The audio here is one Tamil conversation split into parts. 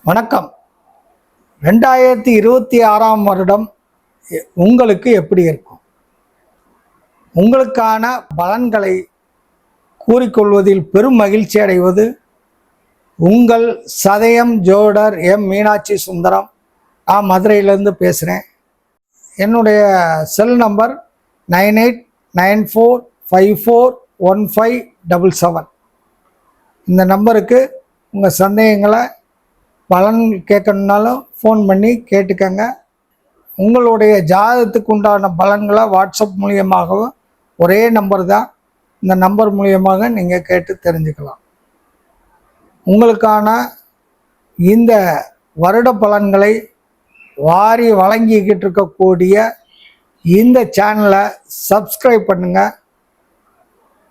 வணக்கம். 2026ஆம் வருடம் உங்களுக்கு எப்படி இருக்கும்? உங்களுக்கான பலன்களை கூறிக்கொள்வதில் பெரும் மகிழ்ச்சி அடைவது உங்கள் சதயம் ஜோடர் எம் மீனாட்சி சுந்தரம். நான் மதுரையிலேருந்து பேசுகிறேன். என்னுடைய செல் நம்பர் 9894541577. இந்த நம்பருக்கு உங்கள் சந்தேகங்களை பலன் கேட்கணுன்னாலும் ஃபோன் பண்ணி கேட்டுக்கங்க. உங்களுடைய ஜாதகத்துக்கு உண்டான பலன்களை வாட்ஸ்அப் மூலியமாகவும் ஒரே நம்பர் தான், இந்த நம்பர் மூலியமாக நீங்கள் கேட்டு தெரிஞ்சுக்கலாம். உங்களுக்கான இந்த வருட பலன்களை வாரி வழங்கிக்கிட்டு இருக்கக்கூடிய இந்த சேனலை சப்ஸ்கிரைப் பண்ணுங்கள்.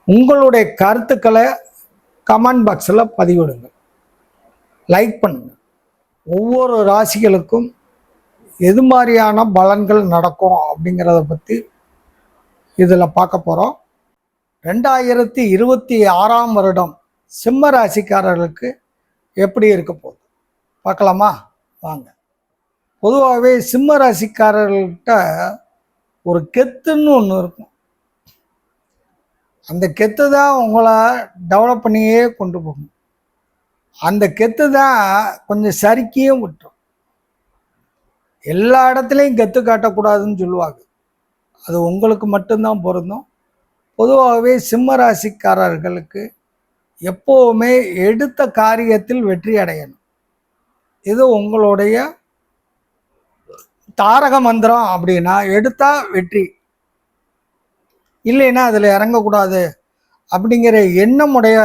உங்களுடைய கருத்துக்களை கமெண்ட் பாக்ஸில் பதிவிடுங்க, லைக் பண்ணுங்கள். ஒவ்வொரு ராசிகளுக்கும் எது மாதிரியான பலன்கள் நடக்கும் அப்படிங்கிறத பற்றி இதில் பார்க்க போகிறோம். 2026ஆம் வருடம் சிம்ம ராசிக்காரர்களுக்கு எப்படி இருக்க போகுது பார்க்கலாமா? வாங்க. பொதுவாகவே சிம்ம ராசிக்காரர்கள்கிட்ட ஒரு கெத்துன்னு ஒன்று இருக்கும். அந்த கெத்து தான் உங்களை டெவலப் பண்ணியே கொண்டு போகும். அந்த கெத்து தான் கொஞ்சம் சறுக்கியும் விட்டுரும். எல்லா இடத்துலையும் கெத்து காட்டக்கூடாதுன்னு சொல்லுவாங்க. அது உங்களுக்கு மட்டும்தான் பொருந்தும். பொதுவாகவே சிம்ம ராசிக்காரர்களுக்கு எப்போவுமே எடுத்த காரியத்தில் வெற்றி அடையணும். இது உங்களுடைய தாரக மந்திரம். அப்படின்னா எடுத்தா வெற்றி, இல்லைன்னா அதில் இறங்கக்கூடாது அப்படிங்கிற எண்ணமுடைய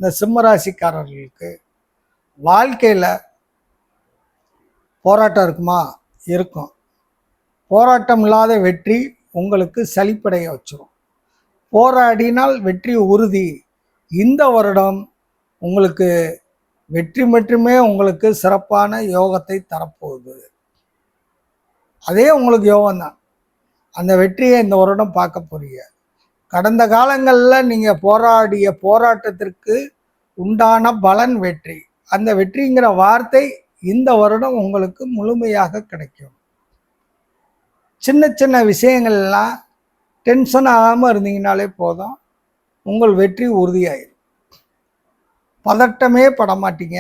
இந்த சிம்மராசிக்காரர்களுக்கு வாழ்க்கையில் போராட்டம் இருக்குமா? இருக்கும். போராட்டம் இல்லாத வெற்றி உங்களுக்கு சலிப்படைய வச்சிடும். போராடினால் வெற்றி உறுதி. இந்த வருடம் உங்களுக்கு வெற்றி மட்டுமே உங்களுக்கு சிறப்பான யோகத்தை தரப்போகுது. அதே உங்களுக்கு யோகம்தான். அந்த வெற்றியை இந்த வருடம் பார்க்க போறீங்க. கடந்த காலங்களில் நீங்கள் போராடிய போராட்டத்திற்கு உண்டான பலன் வெற்றி. அந்த வெற்றிங்கிற வார்த்தை இந்த வருடம் உங்களுக்கு முழுமையாக கிடைக்கும். சின்ன சின்ன விஷயங்கள்லாம் டென்ஷன் ஆகாமல் இருந்தீங்கனாலே போதும், உங்கள் வெற்றி உறுதியாயிடும். பதட்டமே படமாட்டீங்க,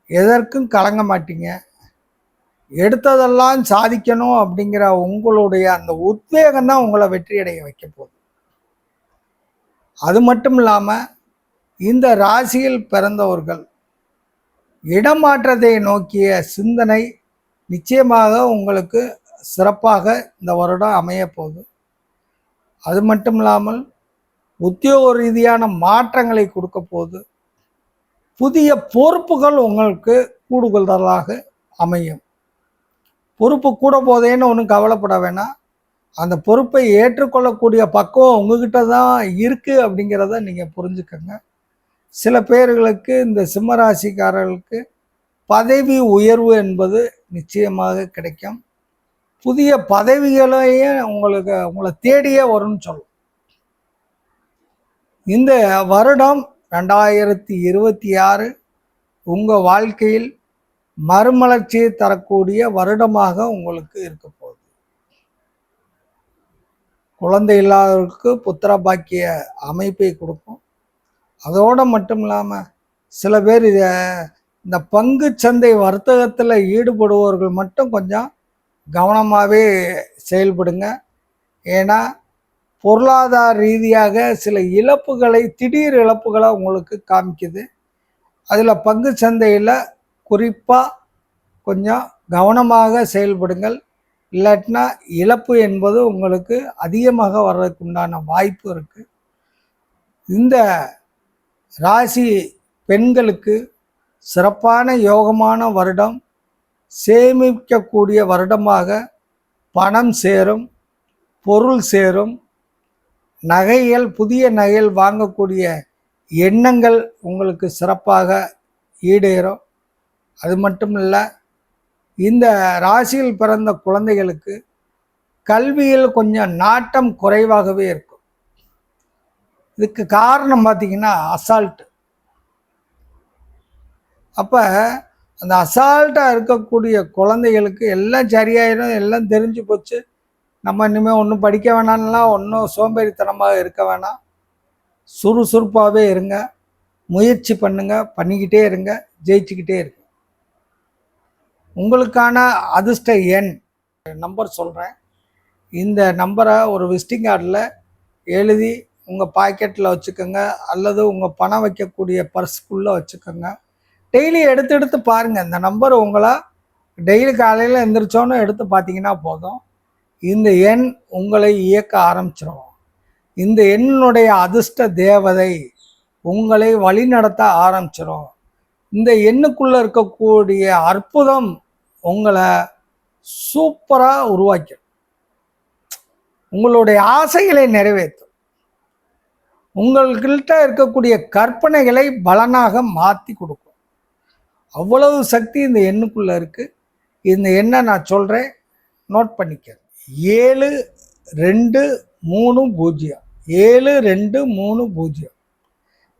எதற்கும் கலங்க மாட்டீங்க. எடுத்ததெல்லாம் சாதிக்கணும் அப்படிங்கிற உங்களுடைய அந்த உத்வேகம் தான் உங்களை வெற்றியடைய வைக்க போகுது. அது மட்டும் இல்லாமல் இந்த ராசியில் பிறந்தவர்கள் இடமாற்றத்தை நோக்கிய சிந்தனை நிச்சயமாக உங்களுக்கு சிறப்பாக இந்த வருடம் அமைய போகுது. அது மட்டும் இல்லாமல் உத்தியோக ரீதியான மாற்றங்களை கொடுக்க போகுது. புதிய பொறுப்புகள் உங்களுக்கு கூடுதலாக அமையும். பொறுப்பு கூட போதேன்னு ஒன்றும் கவலைப்பட வேணாம். அந்த பொறுப்பை ஏற்றுக்கொள்ளக்கூடிய பக்குவம் உங்ககிட்ட தான் இருக்குது அப்படிங்கிறத நீங்கள் புரிஞ்சுக்கங்க. சில பேர்களுக்கு இந்த சிம்மராசிக்காரர்களுக்கு பதவி உயர்வு என்பது நிச்சயமாக கிடைக்கும். புதிய பதவிகளையும் உங்களை தேடியே வரும்னு சொல்லும். இந்த வருடம் 2026 உங்கள் வாழ்க்கையில் மறுமலர்ச்சியை தரக்கூடிய வருடமாக உங்களுக்கு இருக்க போகுது. குழந்தை இல்லாதவர்களுக்கு புத்திர பாக்கிய அமைப்பை கொடுக்கும். அதோடு மட்டும் இல்லாமல் சில பேர் இந்த பங்கு சந்தை வர்த்தகத்தில் ஈடுபடுபவர்கள் மட்டும் கொஞ்சம் கவனமாகவே செயல்படுங்க. ஏன்னா பொருளாதார ரீதியாக சில இழப்புகளை, திடீர் இழப்புகளை உங்களுக்கு காமிக்குது. அதில் பங்கு சந்தையில் குறிப்பாக கொஞ்சம் கவனமாக செயல்படுங்கள். இல்லாட்டினா இழப்பு என்பது உங்களுக்கு அதிகமாக வர்றதுக்கு உண்டான வாய்ப்பு இருக்குது. இந்த ராசி பெண்களுக்கு சிறப்பான யோகமான வருடம். சேமிக்கக்கூடிய வருடமாக பணம் சேரும், பொருள் சேரும், நகைகள், புதிய நகைகள் வாங்கக்கூடிய எண்ணங்கள் உங்களுக்கு சிறப்பாக ஈடேறும். அது மட்டும் இல்லை, இந்த ராசியில் பிறந்த குழந்தைகளுக்கு கல்வியில் கொஞ்சம் நாட்டம் குறைவாகவே இருக்கும். இதுக்கு காரணம் பார்த்திங்கன்னா அசால்ட்டு. அப்போ அந்த அசால்ட்டாக இருக்கக்கூடிய குழந்தைகளுக்கு எல்லாம் சரியாயிடும், எல்லாம் தெரிஞ்சு போச்சு, நம்ம இனிமேல் ஒன்றும் படிக்க வேணாம்லாம் ஒன்றும் சோம்பேறித்தனமாக இருக்க வேணாம். சுறுசுறுப்பாகவே இருங்க, முயற்சி பண்ணுங்க, பண்ணிக்கிட்டே இருங்க, ஜெயிச்சுக்கிட்டே இருங்க. உங்களுக்கான அதிர்ஷ்ட எண் நம்பர் சொல்கிறேன். இந்த நம்பரை ஒரு விசிட்டிங் கார்டில் எழுதி உங்கள் பாக்கெட்டில் வச்சுக்கோங்க, அல்லது உங்கள் பணம் வைக்கக்கூடிய பர்ஸுக்குள்ளே வச்சுக்கோங்க. டெய்லி எடுத்து எடுத்து பாருங்கள். இந்த நம்பர் உங்களை டெய்லி காலையில் எந்திரிச்சோன்னு எடுத்து பார்த்தீங்கன்னா போதும், இந்த எண் உங்களை இயக்க ஆரம்பிச்சிடும். இந்த எண்ணுடைய அதிர்ஷ்ட தேவதை உங்களை வழிநடத்த ஆரம்பிச்சிடும். இந்த எண்ணுக்குள்ளே இருக்கக்கூடிய அற்புதம் உங்களை சூப்பராக உருவாக்கிடும். உங்களுடைய ஆசைகளை நிறைவேற்றும். உங்கள்கிட்ட இருக்கக்கூடிய கற்பனைகளை பலனாக மாற்றி கொடுக்கும். அவ்வளவு சக்தி இந்த எண்ணுக்குள்ளே இருக்குது. இந்த எண்ணை நான் சொல்கிறேன், நோட் பண்ணிக்க. 7230 7230.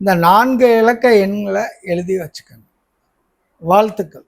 இந்த 4 இலக்க எண்களை எழுதி வச்சுக்கோங்க. வாழ்த்துக்கள்.